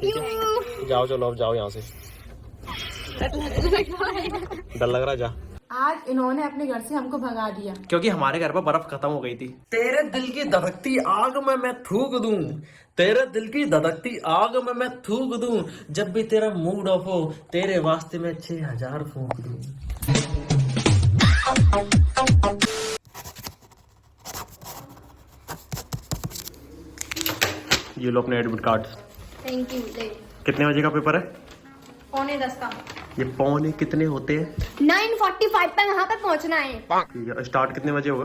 ठीक है जाओ, चलो अब जाओ यहाँ से। डर लग रहा, जा। आज इन्होंने अपने घर से हमको भगा दिया क्योंकि हमारे घर पर बर्फ खत्म हो गई थी। तेरे दिल की धड़कती आग में मैं थूक दूं, तेरे दिल की धड़कती आग में मैं थूक दूं, जब भी तेरा मूड ऑफ हो तेरे वास्ते मैं 6000 फूंक दूं। ये लो अपने एडमिट कार्ड। Thank you. कितने बजे का पेपर है? 9:45 का। ये पौने कितने होते हैं? 9:45 पे वहाँ पे पहुँचना है। ठीक है, स्टार्ट कितने बजे होगा?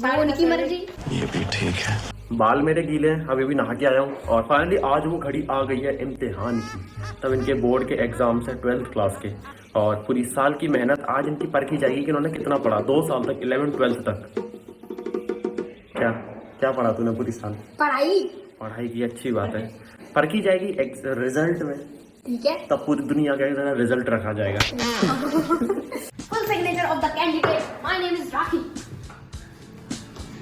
वो उनकी मर्जी। ये भी ठीक है। बाल मेरे गीले हैं, अभी भी नहा के आया हूँ और फाइनली आज वो घड़ी आ गई है इम्तिहान की। तब इनके बोर्ड के एग्जाम्स हैं 12th क्लास के और पूरी साल की मेहनत आज इनकी परखी जाएगी कि उन्होंने कितना पढ़ा 2 साल तक, 11th 12th तक। क्या क्या पढ़ा तूने पूरी साल? पढ़ाई की अच्छी बात है, परखी जाएगी रिजल्ट में। ठीक है, तब पूरी दुनिया का रिजल्ट रखा जाएगा। Full signature of the candidate. My name is Rakhi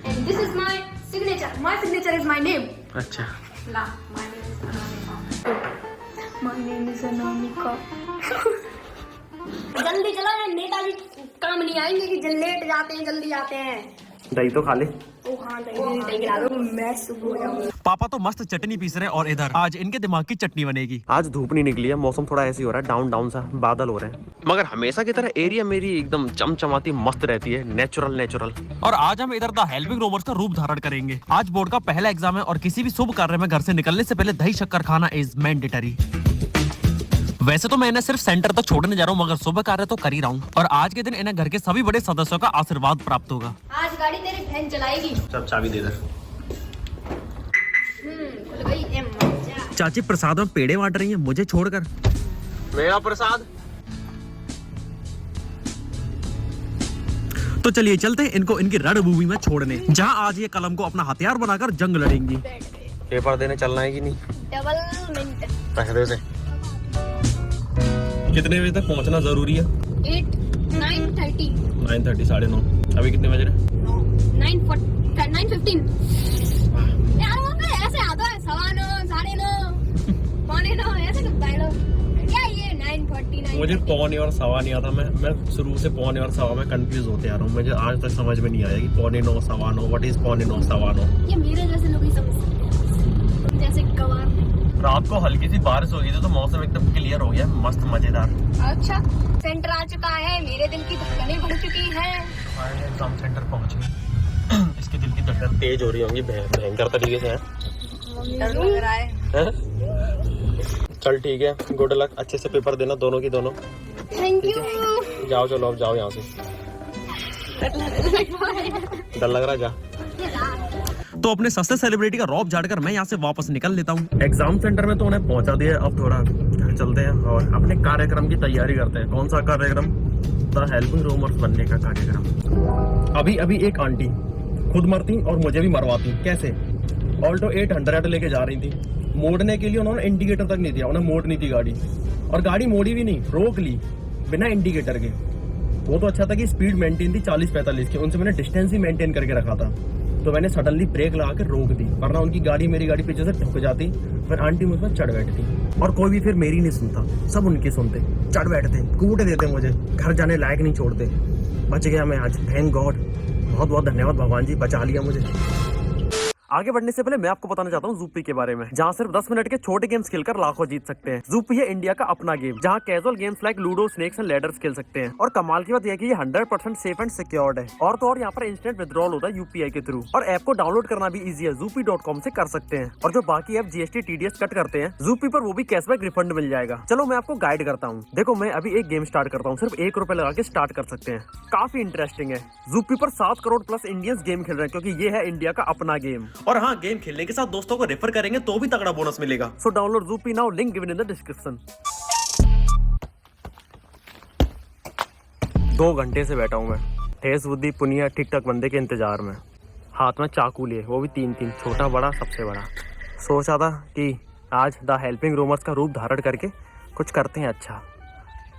and this is my signature. My signature is my name. अच्छा, ला, my name is Anamika. My name is Anamika. जल्दी चलो, नेताजी काम नहीं आएंगे कि लेट जाते हैं जल्दी जाते हैं। दही तो खा ले। ओ हाँ, दही खिला दो, मैं सुबह हो जाऊंगा। पापा तो मस्त चटनी पीस रहे हैं और इधर आज इनके दिमाग की चटनी बनेगी। आज धूप नहीं निकली है, मौसम थोड़ा ऐसे हो रहा है, डाउन डाउन सा बादल हो रहे हैं, मगर हमेशा की तरह एरिया मेरी एकदम चमचमाती मस्त रहती है, नेचुरल। और आज हम इधर द हेल्पिंग रोबर्स का रूप धारण करेंगे। आज बोर्ड का पहला एग्जाम है और किसी भी शुभ कार्य में घर से निकलने से पहले दही शक्कर खाना इज मैंडेटरी। वैसे तो मैं इन्हें सिर्फ सेंटर तक छोड़ने जा रहा हूँ, मगर शुभ कार्य तो कर ही रहा हूँ और आज के दिन इन्हें घर के सभी बड़े सदस्यों का आशीर्वाद प्राप्त होगा। आज गाड़ी तेरी बहन चलाएगी। सब चाबी दे दे। खुल गई ए मजा। चाची प्रसाद में पेड़े बांट रही हैं मुझे छोड़कर। मेरा प्रसाद। तो चलिए चलते हैं इनको इनकी रणभूमि में छोड़ने, जहाँ आज ये कलम को अपना हथियार बनाकर जंग लड़ेंगी। पेपर देने चलना है कि नहीं? Double minute. पहले से कितने बजे तक पहुंचना जरूरी है? 9:30 9:30 अभी कितने बज रहे हैं? 9:15 यार, वो तो ऐसे आता है 9:15 9:30 9:45 ऐसे लगता है लोग। क्या ये 9:49? मुझे पौने और सवा नहीं आता। मैं शुरू से पौने और सवा में कंफ्यूज होते आ रहा हूँ। मुझे आज तक समझ में नहीं आया कि पौने 9 सवा 9 व्हाट इज पौने 9 सवा 9। ये मेरे जैसे लोग ही समझ सकते हैं, जैसे गवार। रात को हल्की सी बारिश हो गई थी तो मौसम एकदम क्लियर हो गया, मस्त मजेदार। अच्छा, सेंटर आ चुका है, मेरे दिल की धड़कनें बढ़ चुकी हैं। एग्जाम सेंटर पहुंचे। इसके दिल की धड़कन तेज हो रही होंगी भयंकर तरीके से। डर लग रहा है। चल ठीक है, गुड लक, अच्छे से पेपर देना दोनों की दोनों। Thank you. जाओ, चलो अब जाओ यहाँ से। डर लग रहा, जा। तो अपने सस्ते सेलिब्रिटी का रौब झाड़कर मैं यहाँ से वापस निकल लेता हूँ। एग्जाम सेंटर में तो उन्हें पहुँचा दिया, अब थोड़ा घर चलते हैं और अपने कार्यक्रम की तैयारी करते हैं। कौन सा कार्यक्रम? द हेल्पिंग रोबर्स बनने का कार्यक्रम। अभी एक आंटी खुद मरती और मुझे भी मरवाती। कैसे? ऑल्टो 800 लेके जा रही थी, मोड़ने के लिए उन्होंने इंडिकेटर तक नहीं दिया, उन्हें मोड़नी थी गाड़ी और गाड़ी मोड़ी भी नहीं, रोक ली बिना इंडिकेटर के। वो तो अच्छा था कि स्पीड मेंटेन थी 40-45 की, उनसे मैंने डिस्टेंस भी मेंटेन करके रखा था। तो मैंने सडनली ब्रेक लगा के रोक दी, वरना उनकी गाड़ी मेरी गाड़ी पीछे से ठुक जाती, फिर आंटी मुझ पर चढ़ बैठती और कोई भी फिर मेरी नहीं सुनता, सब उनकी सुनते, चढ़ बैठते, कूट देते, मुझे घर जाने लायक नहीं छोड़ते। बच गया मैं आज, थैंक गॉड, बहुत बहुत धन्यवाद भगवान जी, बचा लिया मुझे। आगे बढ़ने से पहले मैं आपको बताना चाहता हूँ ज़ूपी के बारे में, जहाँ सिर्फ 10 मिनट के छोटे गेम्स खेलकर लाखों जीत सकते हैं। ज़ूपी है इंडिया का अपना गेम, जहाँ casual games like ludo, snakes and ladders खेल सकते हैं। और कमाल की बात यह है कि ये 100% सेफ एंड सिक्योर्ड है। और तो और यहाँ पर इंस्टेंट विड्रॉल होता है यूपीआई के थ्रू, और ऐप को डाउनलोड करना भी इजी है, zoopy.com से कर सकते हैं। और जो बाकी ऐप GST TDS कट करते हैं, ज़ूपी पर वो भी कैशबैक रिफंड मिल जाएगा। चलो मैं आपको गाइड करता हूँ। देखो मैं अभी एक गेम स्टार्ट करता हूँ, सिर्फ 1 रुपए लगा के स्टार्ट कर सकते हैं, काफी इंटरेस्टिंग है। ज़ूपी पर 7 करोड़ प्लस इंडियंस गेम खेल रहे हैं, क्योंकि ये है इंडिया का अपना गेम। और हाँ, गेम खेलने के साथ दोस्तों को रेफर करेंगे तो भी तगड़ा बोनस मिलेगा। So download Zupee now, link given in the description. 2 घंटे से बैठा हूँ मैं, ठेस बुद्धि पुनिया ठीक ठाक बंदे के इंतजार में, हाथ में चाकू लिए, वो भी 3-3, छोटा बड़ा सबसे बड़ा। सोचा था कि आज द हेल्पिंग रोबर्स का रूप धारण करके कुछ करते हैं अच्छा,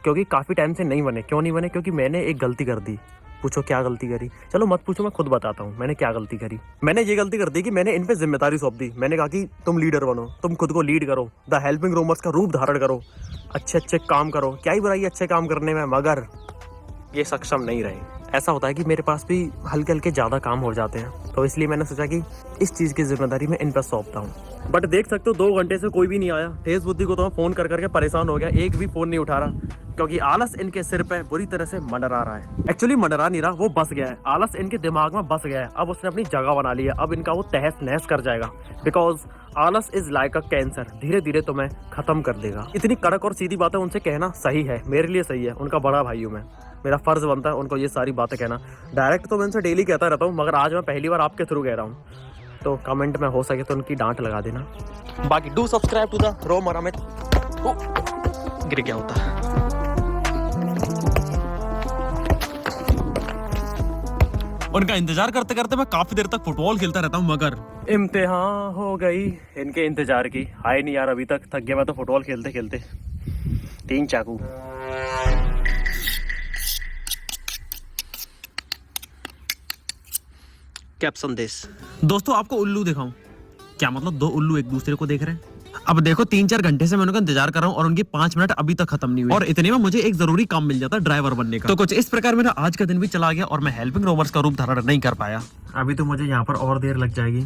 क्योंकि काफ़ी टाइम से नहीं बने। क्यों नहीं बने? क्योंकि मैंने एक गलती कर दी, पूछो क्या गलती करी? चलो मत पूछो, मैं खुद बताता हूँ मैंने क्या गलती करी। मैंने ये गलती कर दी कि मैंने इन पे जिम्मेदारी सौंप दी। मैंने कहा कि तुम लीडर बनो, तुम खुद को लीड करो, द हेल्पिंग रोमर्स का रूप धारण करो, अच्छे अच्छे काम करो। क्या ही बुराई है अच्छे काम करने में, मगर ये सक्षम नहीं रहे। ऐसा होता है कि मेरे पास भी हल्के हल्के ज़्यादा काम हो जाते हैं, तो इसलिए मैंने सोचा कि इस चीज़ की जिम्मेदारी मैं इन पर सौंपता हूँ। बट देख सकते हो 2 घंटे से कोई भी नहीं आया। तेज बुद्धि को तो मैं फ़ोन कर करके परेशान हो गया, एक भी फ़ोन नहीं उठा रहा, क्योंकि आलस इनके सिर पे बुरी तरह से मंडरा रहा है। एक्चुअली मंडरा नहीं रहा, वो बस गया है। आलस इनके दिमाग में बस गया है। अब उसने अपनी जगह बना ली है। अब इनका वो तहस नहस कर जाएगा, बिकॉज आलस इज लाइक अ कैंसर, धीरे धीरे तुम्हें खत्म कर देगा। इतनी कड़क और सीधी बातें उनसे कहना सही है, मेरे लिए सही है, उनका बड़ा भाई हूँ मैं, मेरा फर्ज बनता है उनको ये सारी बातें कहना। डायरेक्ट तो मैं उनसे डेली कहता रहता हूँ, मगर आज मैं पहली बार आपके थ्रू कह रहा हूँ, तो कमेंट में हो सके तो उनकी डांट लगा देना। बाकी do subscribe to the roamer Amit. गिर गया होता। उनका इंतजार करते करते मैं काफी देर तक फुटबॉल खेलता रहता हूँ, मगर इम्तिहान हो गई इनके इंतजार की। आए नहीं यार अभी तक, थक गया मैं तो फुटबॉल खेलते खेलते। 3 चाकू। Caption this. दोस्तों आपको उल्लू दिखाऊं? क्या मतलब 2 उल्लू एक दूसरे को देख रहे हैं? अब देखो 3-4 घंटे से मैं उनका इंतजार कर रहा हूँ और उनकी 5 मिनट अभी तक खत्म नहीं हुई, और इतने में मुझे एक जरूरी काम मिल जाता ड्राइवर बनने का। तो कुछ इस प्रकार मेरा आज का दिन भी चला गया और मैं हेल्पिंग रोमर्स का रूप धारण नहीं कर पाया। अभी तो मुझे यहाँ पर और देर लग जाएगी।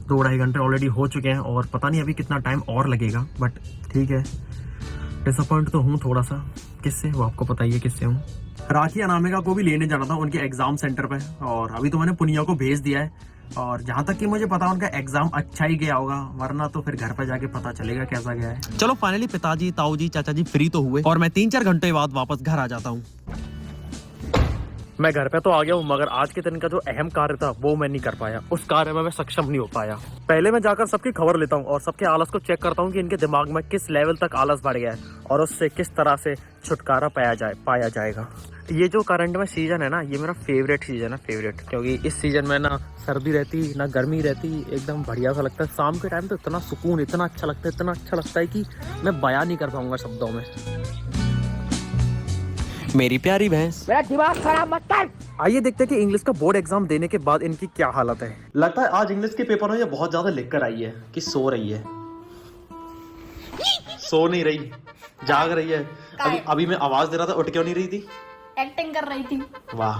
2-2.5 घंटे ऑलरेडी हो चुके हैं और पता नहीं अभी कितना टाइम और लगेगा, बट ठीक है। डिसअपॉइंट तो हूँ थोड़ा सा। किससे? वो आपको पता ही है किससे हूँ। राखी अनामिका को भी लेने जाना था उनके एग्जाम सेंटर पे, और अभी तो मैंने पुनिया को भेज दिया है। और जहाँ तक कि मुझे पता है उनका एग्जाम अच्छा ही गया होगा, वरना तो फिर घर पे जाके पता चलेगा कैसा गया है। चलो फाइनली पिताजी, ताऊजी, चाचा जी फ्री तो हुए और मैं 3-4 घंटे बाद वापस घर आ जाता हूँ। मैं घर पे तो आ गया हूँ, मगर आज के दिन का जो अहम कार्य था वो मैं नहीं कर पाया। उस कार्य में मैं सक्षम नहीं हो पाया। पहले मैं जाकर सबकी खबर लेता हूँ और सबके आलस को चेक करता हूँ कि इनके दिमाग में किस लेवल तक आलस बढ़ गया है और उससे किस तरह से छुटकारा पाया जाएगा। ये जो करंट में सीजन है ना, ये मेरा फेवरेट सीजन है, फेवरेट, क्योंकि इस सीजन में ना सर्दी रहती ना गर्मी रहती, एकदम बढ़िया सा लगता है। शाम के टाइम तो इतना सुकून, इतना अच्छा लगता है, इतना अच्छा लगता है कि मैं बयान नहीं कर पाऊंगा शब्दों में। मेरी प्यारी भैंस, मेरा दिमाग खराब मत कर। आइए देखते हैं कि इंग्लिश का बोर्ड एग्जाम देने के बाद इनकी क्या हालत है। लगता है आज इंग्लिश के पेपर में ये बहुत ज्यादा लिख कर आई है कि सो रही है। सो नहीं रही, जाग रही है। अभी मैं आवाज दे रहा था, उठ क्यों नहीं रही थी? एक्टिंग कर रही थी। वाह।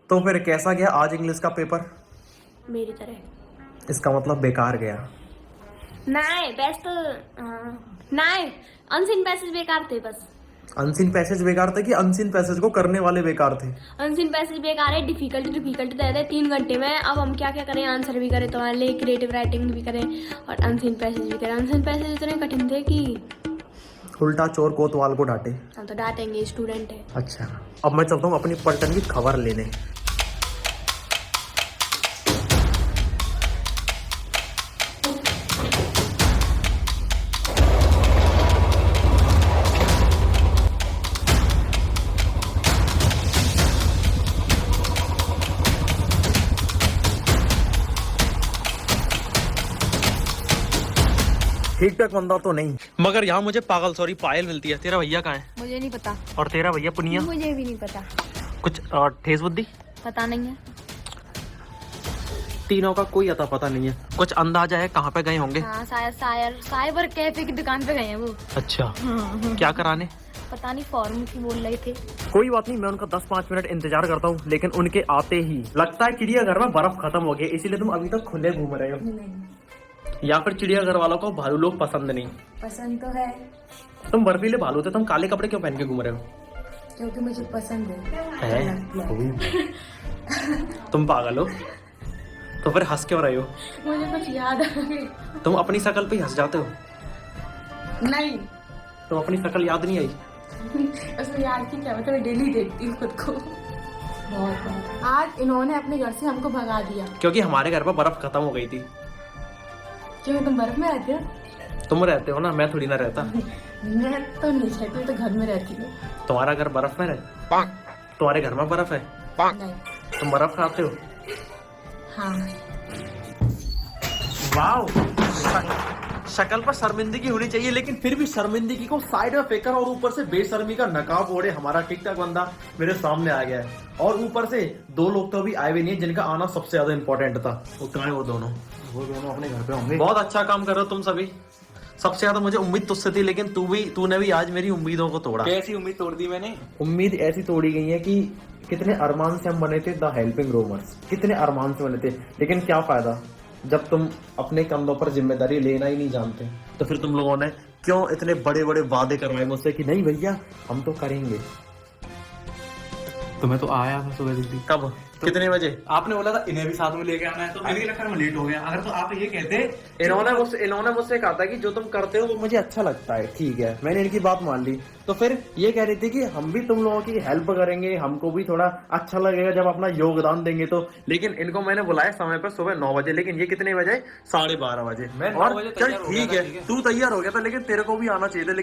तो फिर कैसा गया आज इंग्लिश का पेपर? मेरी तरह। इसका मतलब बेकार गया? नहीं, बेस्ट नहीं, अनसीन पैसेज बेकार थे बस। अनसीन पैसेज बेकार थे कि अनसीन पैसेज को करने वाले बेकार थे? अनसीन पैसेज बेकार है, डिफिकल्टी दे दे 3 घंटे में। अब हम क्या क्या करें, आंसर भी करें तुम्हारे लिए, क्रिएटिव राइटिंग भी करें और अनसीन पैसेज भी करें। अनसीन पैसेज इतने कठिन थे कि उल्टा चोर कोतवाल को डांटे। हम तो डांटेंगे, स्टूडेंट है। अच्छा, अब मैं चलता हूँ अपनी पलटन की खबर लेने। ठीक ठाक बंदा तो नहीं, मगर यहाँ मुझे पागल सॉरी पायल मिलती है। तेरा भैया कहाँ है? मुझे नहीं पता। और तेरा भैया पुनिया? मुझे भी नहीं पता। कुछ और ठेस बुद्धि? पता नहीं है। तीनों का कोई अता पता नहीं है। कुछ अंदाजा है कहाँ पे गए होंगे? हाँ, शायद साइबर कैफे की दुकान पे गए हैं वो। अच्छा, क्या कराने? पता नहीं, फॉर्म की बोल रहे थे। कोई बात नहीं, मैं उनका 10-5 मिनट इंतजार करता हूँ, लेकिन उनके आते ही लगता है चिड़ियाघर में बर्फ खत्म हो गई, इसीलिए तुम अभी तक खुले घूम रहे हो। या फिर चिड़ियाघर वालों को भालू लोग पसंद नहीं? पसंद तो है। तुम बर्फीले भालू थे, तुम काले कपड़े क्यों पहन के घूम रहे हो? क्योंकि मुझे पसंद है। तुम पागल हो? तो फिर हंस क्यों रहे हो? मुझे कुछ याद आ गया। तुम अपनी शकल पे हंस जाते हो? नहीं, तुम अपनी शकल याद नहीं आई? उसमें याद की क्या, मैं डेली देखती हूँ खुद को। बहुत आज इन्होंने अपने घर से हमको भगा दिया, क्योंकि हमारे घर पर बर्फ खत्म हो गई थी। क्यों, तुम बर्फ में रहते हो? तुम रहते हो ना, मैं थोड़ी ना रहता। मैं तो नहीं रहती, मैं तो घर में रहती हूँ। तुम्हारा घर बर्फ में रहता? तुम्हारे घर में बर्फ है? नहीं। तुम बर्फ खाते हो? हाँ। वाओ, शक्ल पर शर्मिंदगी होनी चाहिए, लेकिन फिर भी शर्मिंदगी को साइड में फेंकर और ऊपर से बेशर्मी का नकाब ओढ़े हमारा टिक टाक बंदा मेरे सामने आ गया है। और ऊपर से 2 लोग तो अभी आए भी नहीं जिनका आना सबसे ज्यादा इंपॉर्टेंट था। वो कहाँ है वो दोनों अपने घर पे होंगे। बहुत अच्छा काम कर रहे हो तुम सभी। सबसे ज्यादा मुझे उम्मीद तुझसे थी, लेकिन तूने भी आज मेरी उम्मीदों को तोड़ा। कैसी उम्मीद तोड़ दी मैंने? उम्मीद ऐसी तोड़ी गई है कि कितने अरमान से हम बने थे द हेल्पिंग रोमर्स, कितने अरमान से बने थे, लेकिन क्या फायदा जब तुम अपने कंधों पर जिम्मेदारी लेना ही नहीं जानते। तो फिर तुम लोगों ने क्यों इतने बड़े बड़े वादे करवाए मुझसे कि नहीं भैया हम तो करेंगे। तो मैं तो आया था सुबह जल्दी। कब? कितने बजे? आपने बोला था इन्हें भी साथ में लेके आना है, तो मेरे चक्कर में लेट हो गया। अगर तो आप ये कहते, इन्होंने मुझसे कहा था कि जो तुम करते हो वो मुझे अच्छा लगता है, ठीक है, मैंने इनकी बात मान ली। तो फिर ये कह रही थी कि हम भी तुम लोगों की हेल्प करेंगे, हमको भी थोड़ा अच्छा लगेगा जब अपना योगदान देंगे तो। लेकिन इनको मैंने बुलाया समय पर सुबह 9 बजे, लेकिन ये कितने बजे? 12:30 बजे। मैं 9 बजे चल तैयार हो गया ठीक था, है, तू तैयार हो गया था, लेकिन तेरे को भी आना चाहिए था।